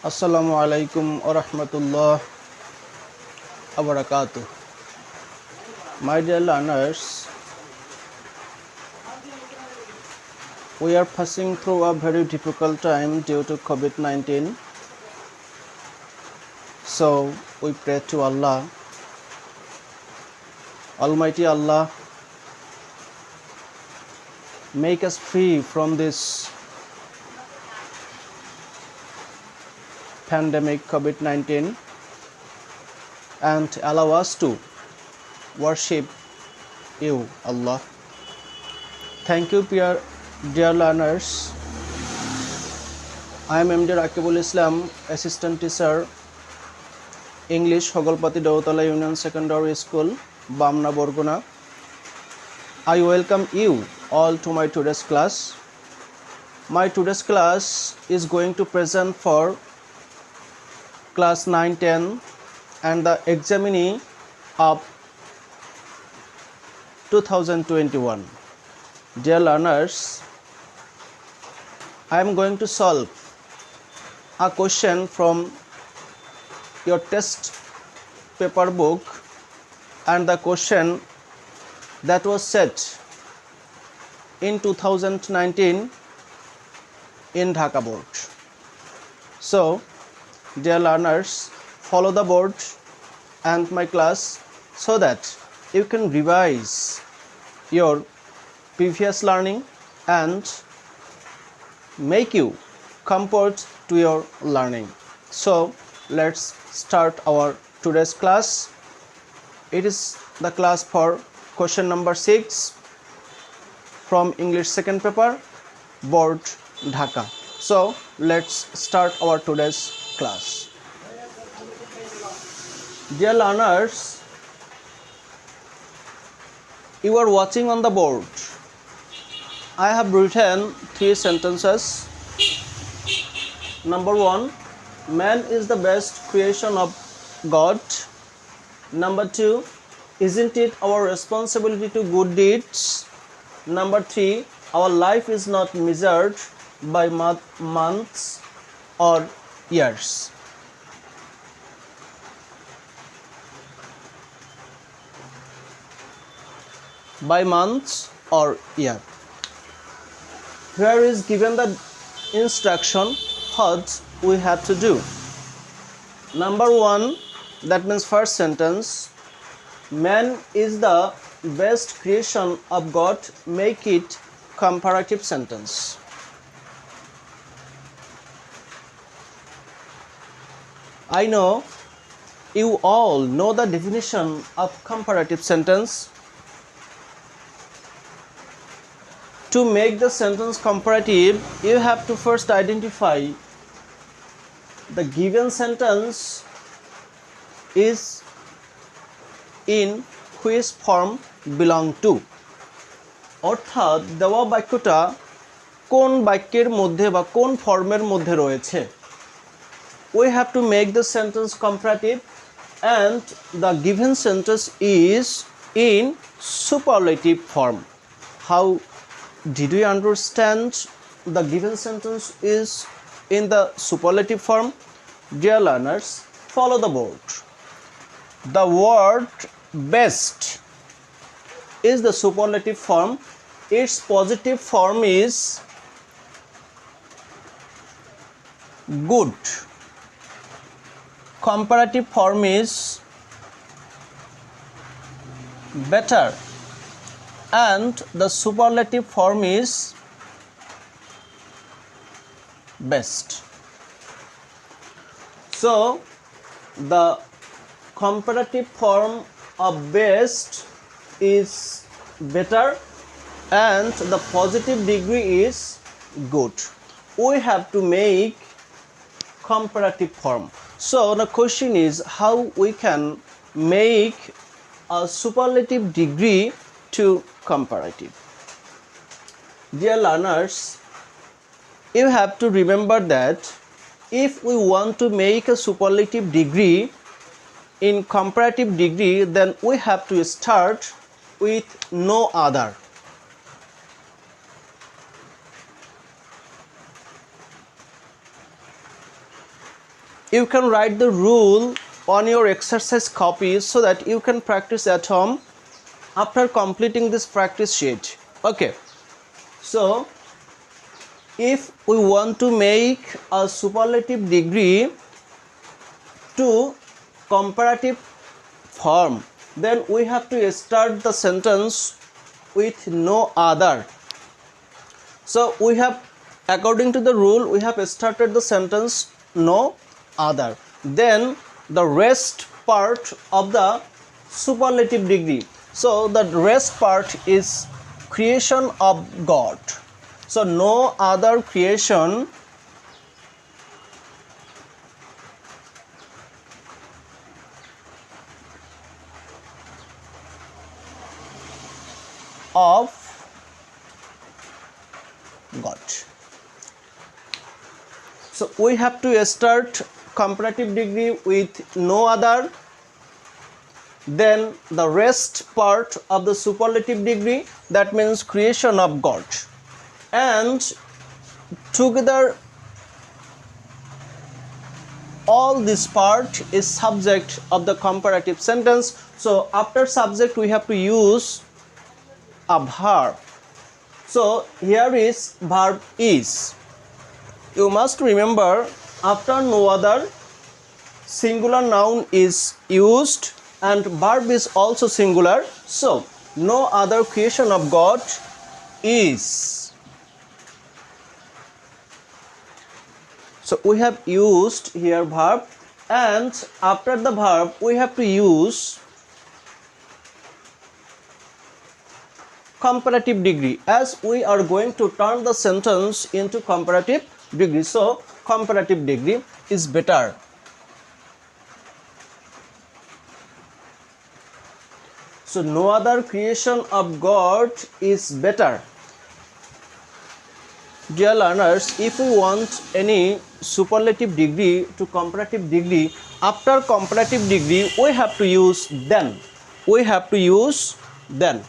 Assalamu alaikum wa rahmatullah wa barakatuh. My dear learners, we are passing through a very difficult time due to COVID-19. So we pray to Allah, Almighty Allah, make us free from this pandemic COVID-19 and allow us to worship you, Allah. Thank you, dear learners. I am MD Rakibul Islam, Assistant Teacher, English, Hogolpati Dautala Union Secondary School, Bamna Borguna. I welcome you all to my today's class. My today's class is going to present for class 9-10 and the examinee of 2021. Dear learners, I am going to solve a question from your test paper book and the question that was set in 2019 in Dhaka board. So, dear learners, follow the board and my class so that you can revise your previous learning and make you comfort to your learning. So let's start our today's class. It is the class for question number 6 from English second paper, board Dhaka. So let's start our today's class. Dear learners, you are watching on the board. I have written 3 sentences. Number 1, man is the best creation of God. Number 2, isn't it our responsibility to good deeds? Number 3, our life is not measured by months or years. By months or year. Here is given the instruction what we have to do. Number 1, that means first sentence, man is the best creation of God, make it comparative sentence. I know you all know the definition of comparative sentence. To make the sentence comparative, you have to first identify the given sentence is in which form belong to. অর্থাৎ দেওয়া বাক্যটা কোন বাক্যের মধ্যে বা কোন ফর্মের মধ্যে রয়েছে। We have to make the sentence comparative and the given sentence is in superlative form. How did we understand the given sentence is in the superlative form? Dear learners, follow the board. The word best is the superlative form. Its positive form is good. Comparative form is better. And the superlative form is best. So the comparative form of best is better and the positive degree is good. We have to make comparative form. So the question is how we can make a superlative degree to comparative. Dear learners, you have to remember that if we want to make a superlative degree in comparative degree, then we have to start with no other. you can write the rule on your exercise copy so that you can practice at home after completing this practice sheet. Okay, so if we want to make a superlative degree to comparative form, then we have to start the sentence with no other. So we have, according to the rule, we have started the sentence no other, then the rest part of the superlative degree. So the rest part is creation of God. So no other creation of God. So we have to start comparative degree with no other, then the rest part of the superlative degree, that means creation of God, and together all this part is subject of the comparative sentence. So after subject we have to use a verb. So here is verb is. You must remember, after no other, singular noun is used and verb is also singular. So no other creation of God is. So we have used here verb, and after the verb we have to use comparative degree, as we are going to turn the sentence into comparative degree. So comparative degree is better. So no other creation of God is better. Dear learners, if we want any superlative degree to comparative degree, after comparative degree we have to use then. We have to use then.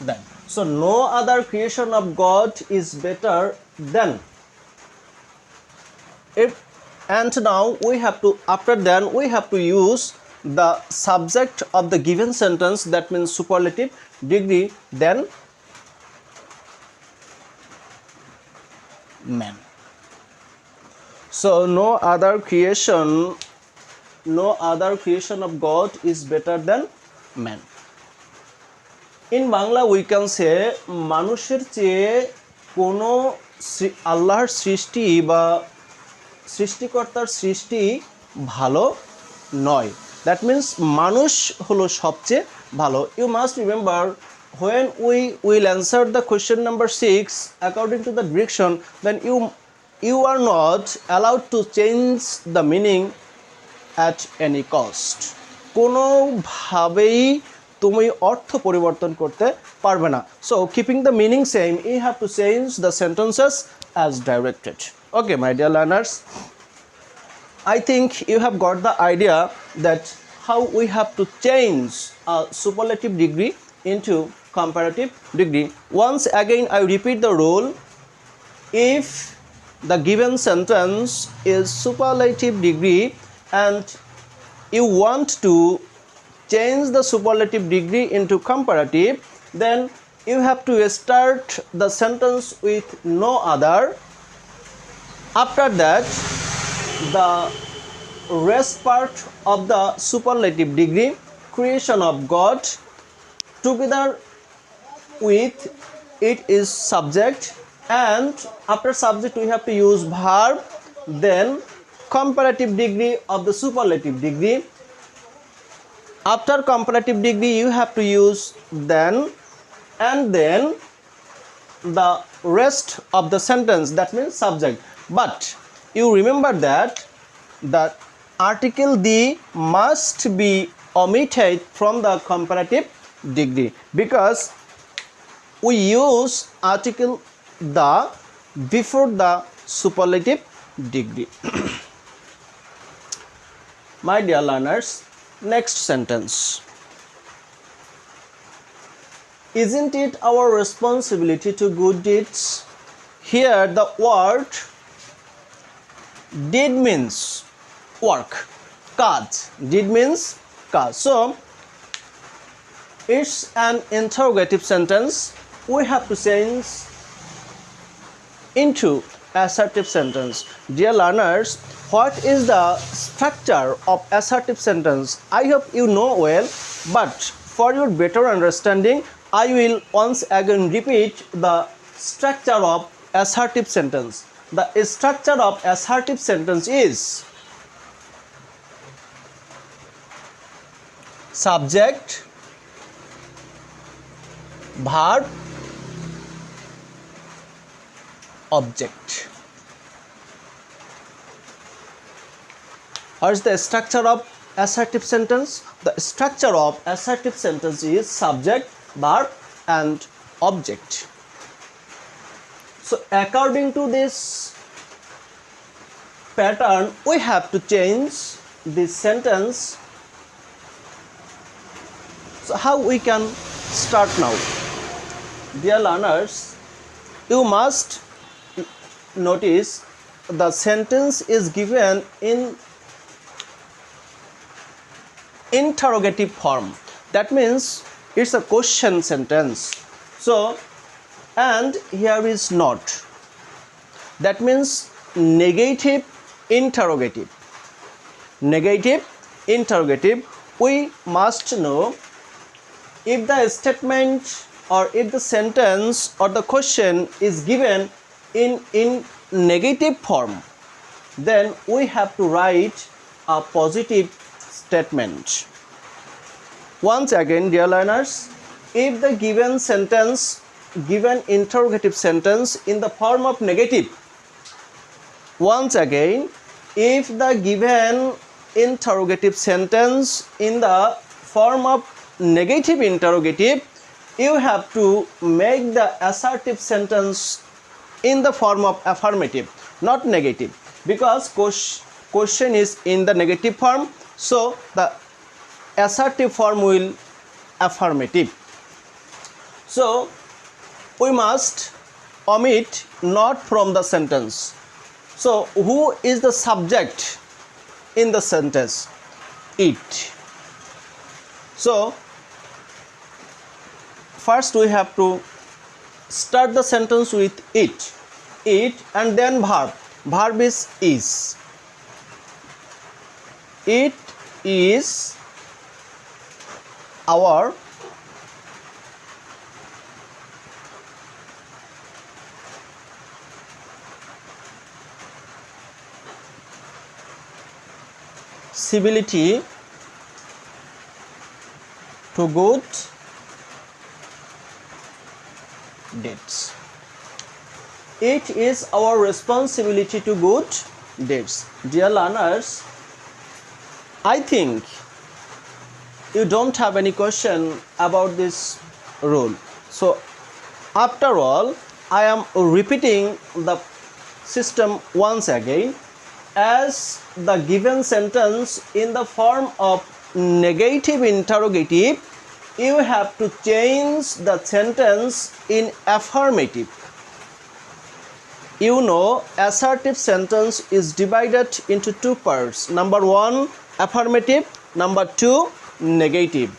Then. So no other creation of God is better than. And now we have to, after then we have to use the subject of the given sentence, that means superlative degree, then man. So no other creation of God is better than man. In Bangla we can say মানুষের চেয়ে কোনো আল্লাহর সৃষ্টি বা সৃষ্টিকর্তার সৃষ্টি ভালো নয়। That means মানুষ হলো সবচেয়ে ভালো. You must remember, when we will answer the question number 6 according to the direction, then you are not allowed to change the meaning at any cost. কোনোভাবেই তুমি অর্থ পরিবর্তন করতে পারবে না. So keeping the meaning same, you have to change the sentences as directed. Okay, my dear learners, I think you have got the idea that how we have to change a superlative degree into comparative degree. Once again I repeat the rule. If the given sentence is superlative degree and you want to change the superlative degree into comparative, then you have to start the sentence with no other. After that, the rest part of the superlative degree, creation of God, together with it is subject, and after subject we have to use verb, then comparative degree of the superlative degree. After comparative degree you have to use then, and then the rest of the sentence, that means subject. But you remember that the article the must be omitted from the comparative degree, because we use article the before the superlative degree. My dear learners, next sentence. Isn't it our responsibility to good deeds? Here the word did means work, কাজ. Did means কাজ. So it's an interrogative sentence. We have to change into assertive sentence. Dear learners, what is the structure of assertive sentence? I hope you know well, but for your better understanding, I will once again repeat the structure of assertive sentence. The structure of assertive sentence is subject, verb, object. What is the structure of assertive sentence? The structure of assertive sentence is subject, verb and object. So according to this pattern, we have to change this sentence. So how we can start now? Dear learners, you must notice the sentence is given in interrogative form. That means it's a question sentence. So, and here is not. That means negative interrogative. Negative interrogative. We must know if the statement or if the sentence or the question is given in negative form, then we have to write a positive statement. Once again, dear learners, if the given sentence, given interrogative sentence in the form of negative, once again, if the given interrogative sentence in the form of negative interrogative, you have to make the assertive sentence in the form of affirmative, not negative, because question is in the negative form, so the assertive form will affirmative. So we must omit not from the sentence. So who is the subject in the sentence? It. So first we have to start the sentence with it, and then verb. Verb is. It is our civility to good deeds. It is our responsibility to good deeds. Dear learners, I think you don't have any question about this rule. So after all, I am repeating the system once again. As the given sentence in the form of negative interrogative, you have to change the sentence in affirmative. You know, assertive sentence is divided into two parts. Number one, affirmative. Number two, negative.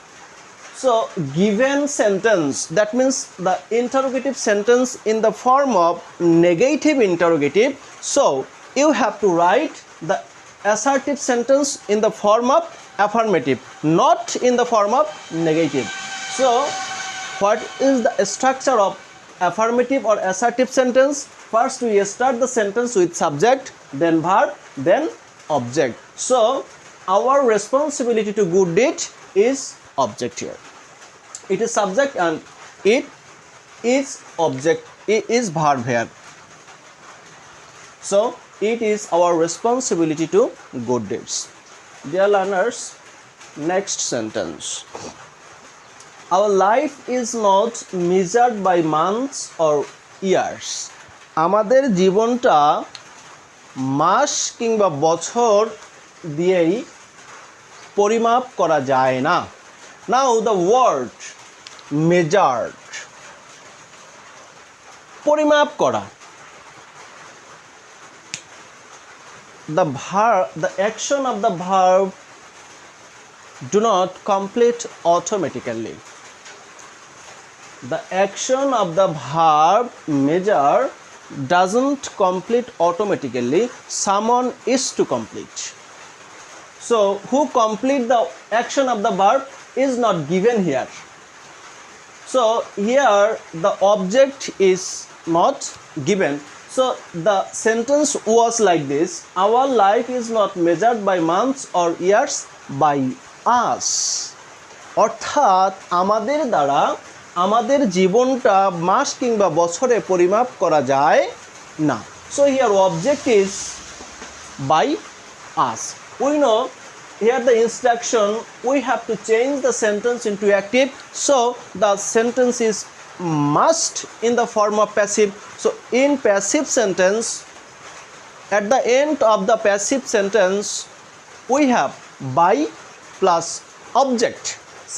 So given sentence, that means the interrogative sentence in the form of negative interrogative. So you have to write the assertive sentence in the form of affirmative, not in the form of negative. So what is the structure of affirmative or assertive sentence? First we start the sentence with subject, then verb, then object. So our responsibility to good deed is object here. It is subject and it is object, it is verb here. So it is our responsibility to good deeds. Dear learners, next sentence. Our life is not measured by months or years. আমাদের জীবনটা মাস কিংবা বছর দিয়েই পরিমাপ করা যায় না. Now the word measured পরিমাপ করা। The action of the verb do not complete automatically. The action of the verb measure doesn't complete automatically. Someone is to complete. So who complete the action of the verb is not given here. So here the object is not given. So the sentence was like this: our life is not measured by months or years, by us. অর্থাৎ আমাদের দ্বারা আমাদের জীবনটা মাস কিংবা বছরে পরিমাপ করা যায় না। So here object is by us. We know here the instruction, we have to change the sentence into active. So the sentence is must in the form of passive. So in passive sentence, at the end of the passive sentence we have by plus object.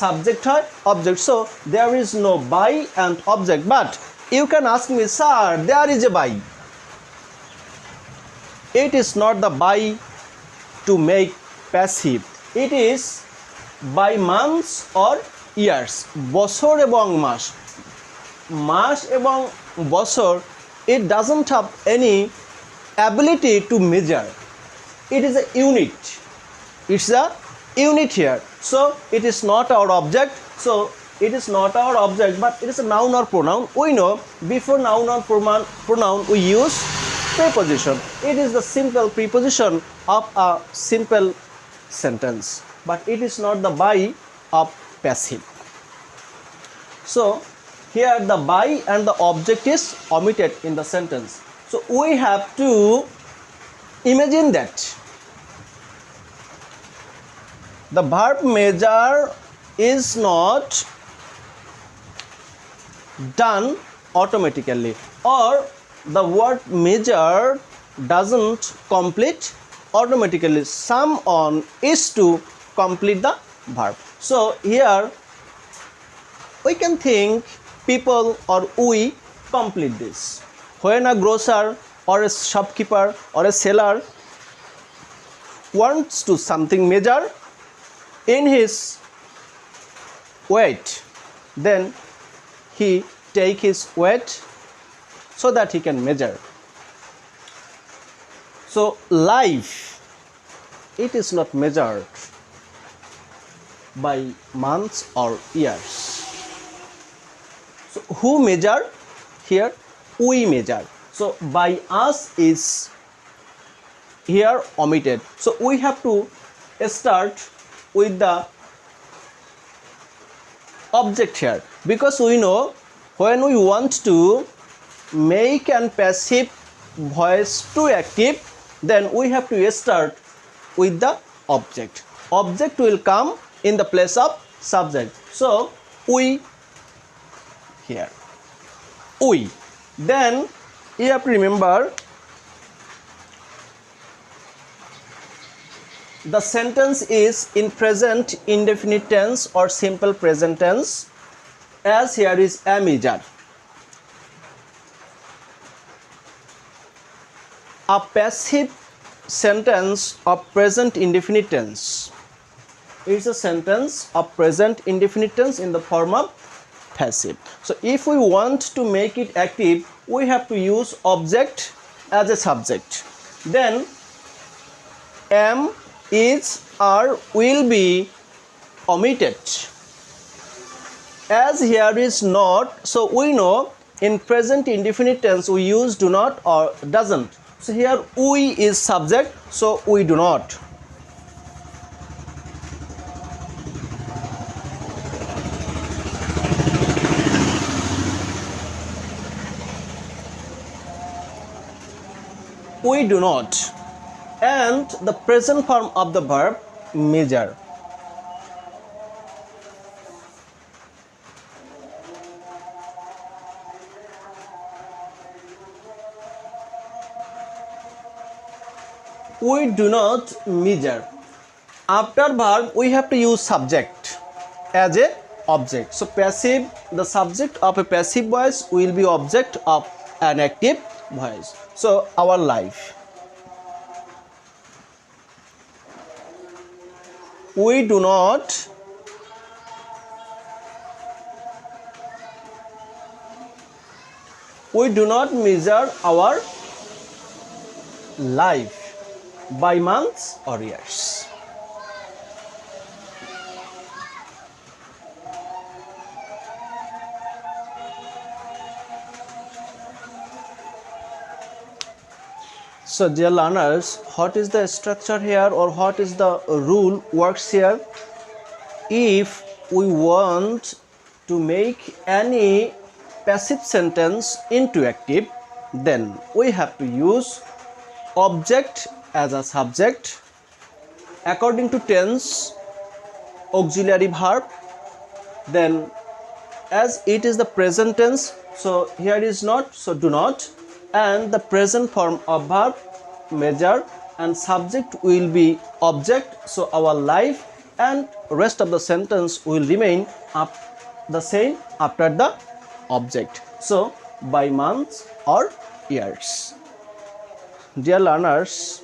Subject hoy object. So there is no by and object. But you can ask me, sir, there is a by. It is not the by to make passive. It is by months or years. বছর এবং মাস, মাস এবং বছর, it doesn't have any ability to measure. It is a unit. It's a unit here. So it is not our object. So it is not our object, but it is a noun or pronoun. We know before noun or pronoun we use preposition. It is the simple preposition of a simple sentence, but it is not the by of passive. So here the by and the object is omitted in the sentence. So we have to imagine that the verb measure is not done automatically, or the word measure doesn't complete automatically. Someone is to complete the verb. So here we can think people or we complete this. When a grocer or a shopkeeper or a seller wants to something measure in his weight, then he take his weight so that he can measure. So life, it is not measured by months or years. So who measure? Here we measure. So by us is here omitted. So we have to start with the object here, because we know when we want to make an passive voice to active, then we have to start with the object. Object will come in the place of subject. So we here, we. Then you have to remember the sentence is in present indefinite tense or simple present tense, as here is a measure. A passive sentence of present indefinite tense is a sentence of present indefinite tense in the form of passive. So if we want to make it active, we have to use object as a subject. Then am, is, are, will be omitted. As here is not, so we know in present indefinite tense we use do not or doesn't. So here we is subject, so we do not. We do not. And the present form of the verb measure. We do not measure. After verb we have to use subject as a object. So passive, the subject of a passive voice will be object of an active voice. So our life. We do not measure our life by months or years. So dear learners, what is the structure here, or what is the rule works here? If we want to make any passive sentence into active, then we have to use object as a subject, according to tense, auxiliary verb, then as it is the present tense, so here is not, so do not, and the present form of verb, measure, and subject will be object, so our life and rest of the sentence will remain up the same after the object, so by months or years. Dear learners,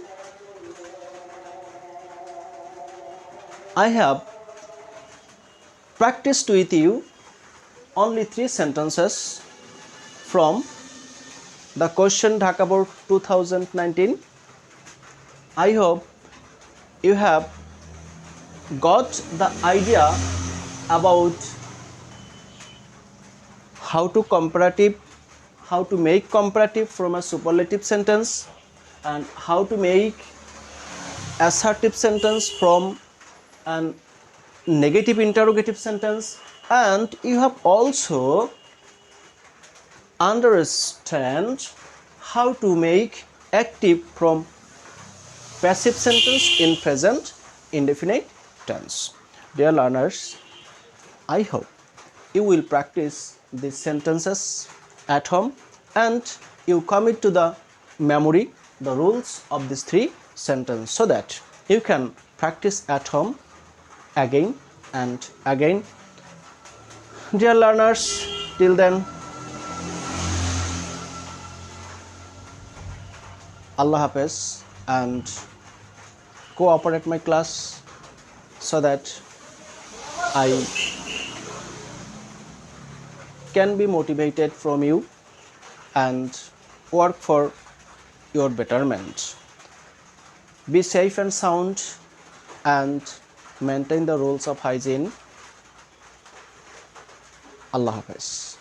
I have practiced with you only 3 sentences from the question Dhaka Board 2019. I hope you have got the idea about how to make comparative from a superlative sentence, and how to make assertive sentence from an negative interrogative sentence, and you have also understand how to make active from passive sentence in present indefinite tense. Dear learners, I hope you will practice these sentences at home and you commit to the memory the rules of these 3 sentences, so that you can practice at home again and again. Dear learners, till then, Allah Hafiz, and cooperate my class so that I can be motivated from you and work for your betterment. Be safe and sound and maintain the rules of hygiene. Allah Hafiz.